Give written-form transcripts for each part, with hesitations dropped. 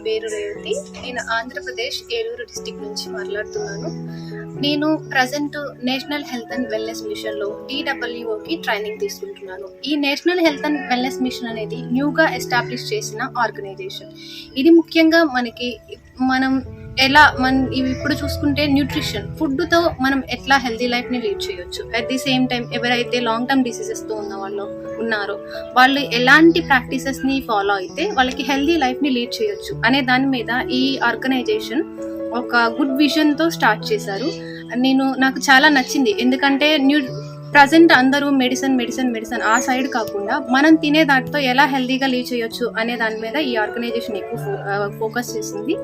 పేరు రేవతి. నేను ఆంధ్రప్రదేశ్ ఏలూరు డిస్టిక్ నుంచి మాట్లాడుతున్నాను. నేను present national health and wellness మిషన్లో TWOకి ట్రైనింగ్ తీసుకుంటున్నాను. ఈ national health and wellness mission అనేది న్యూగా ఎస్టాబ్లిష్ చేసిన ఆర్గనైజేషన్. ఇది ముఖ్యంగా మనం ఇప్పుడు చూసుకుంటే న్యూట్రిషన్, ఫుడ్తో మనం ఎట్లా హెల్తీ లైఫ్ని లీడ్ చేయొచ్చు, అట్ ది సేమ్ టైం ఎవరైతే లాంగ్ టర్మ్ డిసీజెస్తో ఉన్నారో వాళ్ళు ఎలాంటి ప్రాక్టీసెస్ని ఫాలో అయితే వాళ్ళకి హెల్తీ లైఫ్ని లీడ్ చేయొచ్చు అనే దాని మీద ఈ ఆర్గనైజేషన్ ఒక గుడ్ విజన్తో స్టార్ట్ చేశారు. నాకు చాలా నచ్చింది. ఎందుకంటే ప్రజెంట్ అందరూ మెడిసిన్ ఆ సైడ్ కాకుండా మనం తినే దాంట్లో ఎలా హెల్తీగా లీడ్ చేయొచ్చు అనే దాని మీద ఈ ఆర్గనైజేషన్ ఎక్కువ ఫోకస్ చేసింది.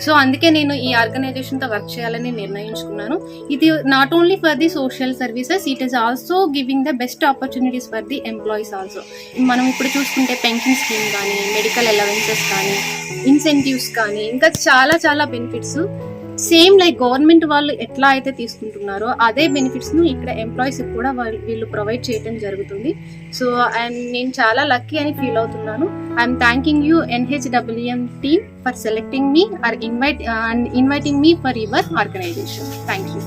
సో అందుకే నేను ఈ ఆర్గనైజేషన్తో వర్క్ చేయాలని నిర్ణయించుకున్నాను. ఇది not only for the social services, it is also giving the best opportunities for the employees also. మనం ఇప్పుడు చూసుకుంటే పెన్షన్ స్కీమ్ కానీ, మెడికల్ అలవెన్సెస్ కానీ, ఇన్సెంటివ్స్ కానీ, ఇంకా చాలా బెనిఫిట్స్ సేమ్ లైక్ గవర్నమెంట్ వాళ్ళు ఎట్లా అయితే తీసుకుంటున్నారో అదే బెనిఫిట్స్ను ఇక్కడ ఎంప్లాయీస్ కూడా వీళ్ళు ప్రొవైడ్ చేయడం జరుగుతుంది. సో నేను చాలా లక్కీ అని ఫీల్ అవుతున్నాను. I'm thanking you NHWM team for selecting me or inviting me for your organisation. Thank you.